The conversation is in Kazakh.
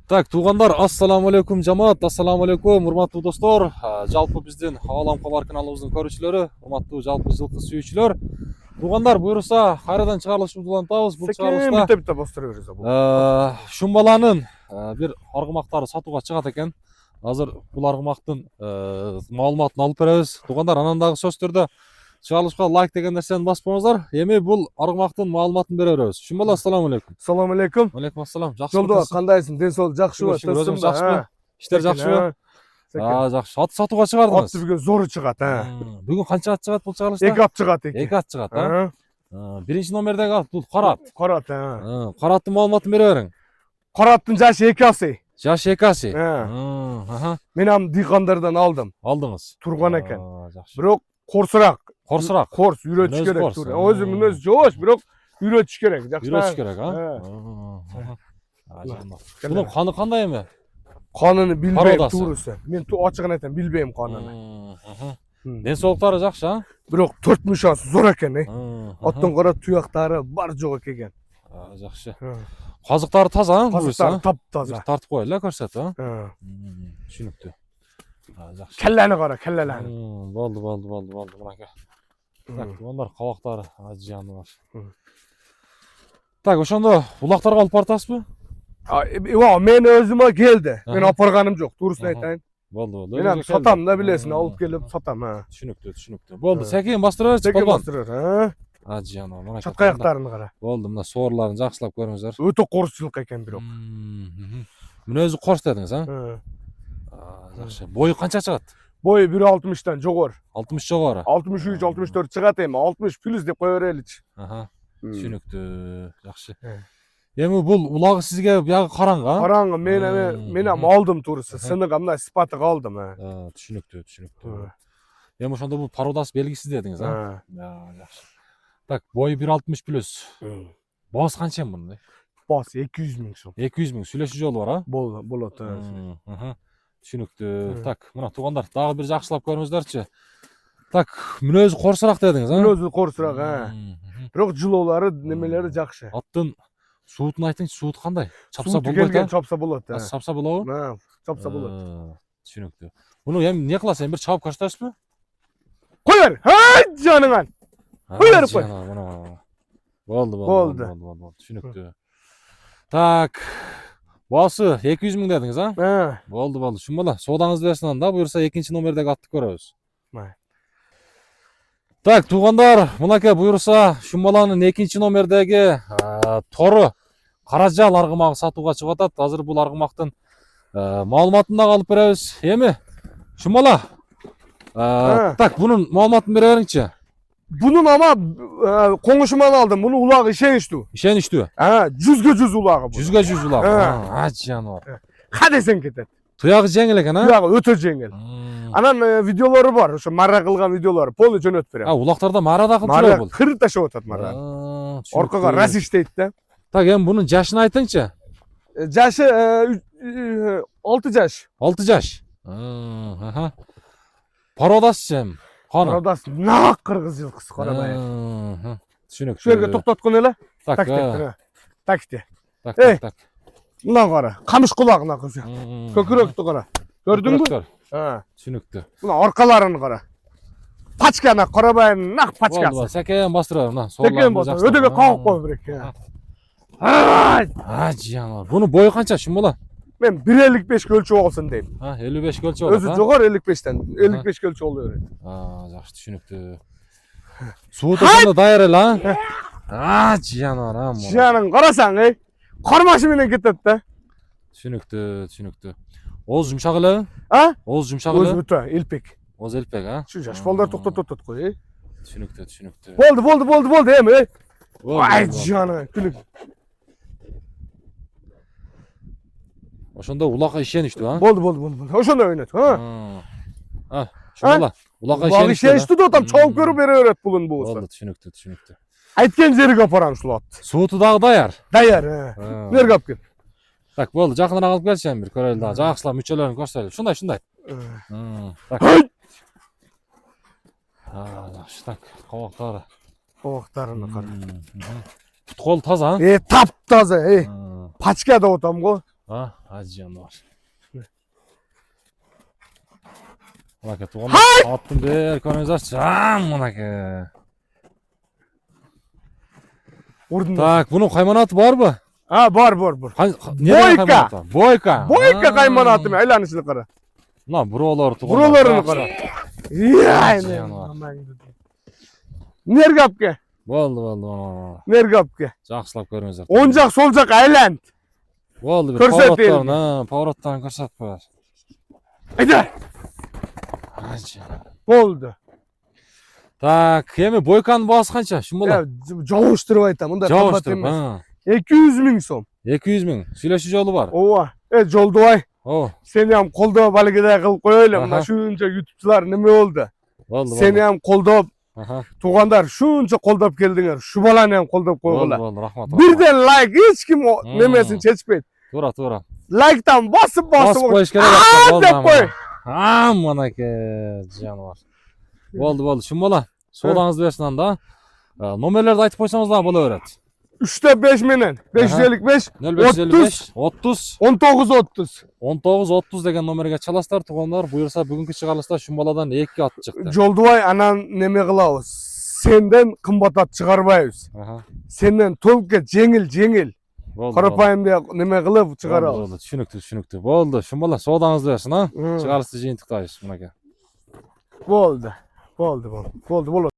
Так, туғандар, ассаламу алейкум жамаат, ассаламу алейкум, урматтуу достор. Жалпы биздин Хавалам Хабар каналыбыздын көрүүчүлөрү, урматтуу жалпы жылкы сүйүүчүлөр. Туғандар, буйруса кайрадан чыгарылышыбызды улантабыз. Бул чыгарылышта Бите бастыра беребиз. Шумбаланын бир аргымактары сатууга чыгат экен. Азыр бул аргымактын маалыматын алып беребиз. Туғандар, анан дагы сөздөрдө чыгарылышка лайк деген нерсени баспаңыздар. Эми бул аргымактын маалыматын бере беребиз. Шумбала, ассаламу алейкум. Assalamu alaikum. Алейкум ассалам. Жакшы Жолдо кандайсың? Ден соолук жакшыбы? Өзүң жакшыбы? Иштер жакшыбы? Жакшы. Ат сатууга Ат чыгардыңыз. бүгүн зору чыгат, Бүгүн канча ат чыгат бул чыгарылышта? 2 ат чыгат, 2. 2 ат чыгат, Биринчи номердеги ат бул кара ат. Кара ат, Караттын маалыматын бере бериң. Кара аттын жашы 2 асы. Жашы 2 асы. Мен ам дыйкандардан алдым. Алдыңыз. Турган экен. Жакшы. Бирок корсураак. Корсураак. Корс үйрөтүш Мүнөзү керек. корс. Өзү мүнөзү жоош, бирок үйрөтүш керек. Жакшы. Үйрөтүш керек, Бунун каны кандай эми? Канын билбейм Пародасы. туурусу. Мен ачыгын айтам, билбейм канын. Ден соолуктары жакшы, Бирок 4 мушасы зор экен, Аттын кара туяктары бар жок экен. Жакшы. Казыктары таза, Казыктары таптаза. Тартып коелу, көрсөт, Түшүнүктүү. Жакшы. Келлени кара, келлени. Болду, мынакей. Так, тугандар кабактары ажыяны бар. Так, ошондо улактарга алып бартасызбы? Мен өзүмө келди. Мен апарганым жок, турусын айтайын. Болду. Мен сатам да билесиң, алып келип сатам, Түшүнүктүү. Болду, секин бастыра берчи, Секин балбан. бастырыр, Ажыяны, мынакей. Чатка аяктарын кара. Болду, мына соорларын жакшылап көрүңүздөр. Өтө корсчулук экен бирок. Мүнөзү корс дедиңиз, Жакшы. Бою канча чыгат? Бою 1.60 жогор. 60 жогору. 63, 64 чыгат эми, 60 плюс деп кое береличи. Түшүнүктүү. Жакшы. Эми бул улагы сизге биягы караңгы, Караңгы, мен алдым туурусу. Сыныгы мына сыпаты калдым, Түшүнүктүү. Эми ошондо бул пародасы белгисиз дедиңиз, Жакшы. Так, бою 1.60 плюс. Баасы канча эми мунун? Баасы 200 000 сом. 200 000 сүйлөшүү жолу бар, Болот. Түшүнүктүү. Так, мына тугандар, дагы бир жакшылап көрүңүздөрчү. Так, мүнөзү корсураак дедиңиз, Өзү корсураак, Бирок жылоолары, немелери жакшы. Аттын суутун айтыңызчы, суут кандай? Чапса Сууту болбойт, келген чапса болот, Чапса болобу? Чапса болот. Түшүнүктүү. Муну эми эмне кыласыз? Эми бир чабып көрсөтөсүзбү? Кой бер. Жаныңан. Кой берип кой. Болду. Түшүнүктүү. Так, баасы 200 000 дедиңиз, Болду. Шумбала, соодаңызды берсин анда, буюрса экинчи номердеги атты көрөбүз. Так, тугандар, мынакей буюрса Шумбаланын экинчи номердеги тору Каражал аргымагы сатууга чыгып атат. Азыр бул аргымактын маалыматын дагы алып беребиз. Эми Шумбала, так, бунун маалыматын бере бериңчи. Bunun ama konuşman aldım. Bunu ulağı işenişti. Ишеничтүү. 100 ulağı bu. 100 улак. Жаныбар. Hadi sen git. Туягы жеңил экен, Ulağı öte жеңил. Anan videoları var. Şu marra kılgan videoları. Polu jönöt берем. Улактарда мара да кылып Marra жүрөт бул. kırık taşı otat marra. Orkaga ras işteydi de. Так, эми бунун жашын айтыңчы. Yaşı 6 yaş. 6 жаш. Пародасы эми. Каны. Oradas nak kırgız yılkısı karabay. Түшүнүктүү. Şu yerge toktatkın hele. Так, Tak de. так. Buna kara. Kamış kulağına kızı. Köküröktü kara. Gördün mü? Түшүнүктүү. Buna arkalarını kara. Paçkana karabayın nak paçkası. Секен бастыра, мына. Tekin bota. Ödebe kavuk koy birek. Жаныбар. Бунун бою канча, Шумбала? Ben 1.55 ölçü olsun deyim. 55 ölçü болот. Özü jogor 55'ten. 55 ölçü oluyor. Жакшы, түшүнүктүү. Сууту ошондо даяр эле, жаныбар, Şiyanın karasan, karmaşı menen ketet de. Түшүнүктүү. Оз жумшак эле? Оз жумшак Özü эле? büte, ilpek. Оз элпек, Şu yaş bollar toktat koy. Түшүнүктүү. Boldu emi. Ay canı, gülük. Ошондо улакка ишеничтүү, Boldu. Oşonda oynat, Шумбала, улакка Bak ишеничтүү. işenişti de otam çoğuk görüp beri öğret bulun bu olsa. Болду, түшүнүктүү. Aytken zeri kaparam şu lat. Сууту дагы даяр. Dayar, ver kap gel. Так, болду, жакыныраак алып келчи эми бир көрөлү дагы. Жакшылап мүчөлөрүн көрсөтөлү. Шундай. Так. Жакшы, так, кабактары. Kavaklarını kara. Пут кол таза, Taptaza, paçka da otam go. Ha, acıyan var. Manaka tuğan. Attım der kanalizasyon. Manaka. Vurdun da. Tak, bunun kaymanatı var mı? Ha var. Boyka. Boyka. Boyka kaymanatım aylanışını qara. Lan buralar tuğan. Buralarını qara. Yani. Acıyan var. Nergapke. Boldu. Nergapke. Жақсылап көріңіздер. Оңжақ солжақ айланд. Болды бір Көрсет повороттарын, повороттарын көрсетіп қойар. Айда. Болды. Так, эми бойканын бағасы қанша? Шын бола? Жауыштырып айтам. Мында қымбат Жауыштырып, емес. 200 000 сом. 200 000. Сүйлөшүү жолу бар. Ооба. Жолдубай. О, Сени ham колдоо балгыдай кылып коелу. Аха. Мына шунча ютубчулар неме болду. болды. Сени ham колдоп, Аха. туугандар шунча колдоп келдиңер. Şu баланы ham колдоп койгула. Болды, рахмат. Бирден лайк, эч ким немесин чечпейт. Тура. Лайктан басып Басып коюш керек. деп кой. Манеке жаныбар. Болды. Шын бола. Содаңызды берсин анда. Номерлерди айтып койсоңуздар боло берет. 3'te 5 менен 555 0555 30 1930. 19-30 деген номерге чаласыздар тугандар. Буюрса бүгүнкү чыгарылышта Шумбаладан 2 ат чыкты. Жолдубай анан неме кылабыз. Сенден кымбат ат чыгарбайбыз. Сенден толукка жеңил. Карапайым деп неме кылып чыгарабыз. Болду, түшүнүктүү. Болду, Шумбала содаңызды берсин, а? Чыгарышты жыйынтыктайбыз, мынакей. Болду.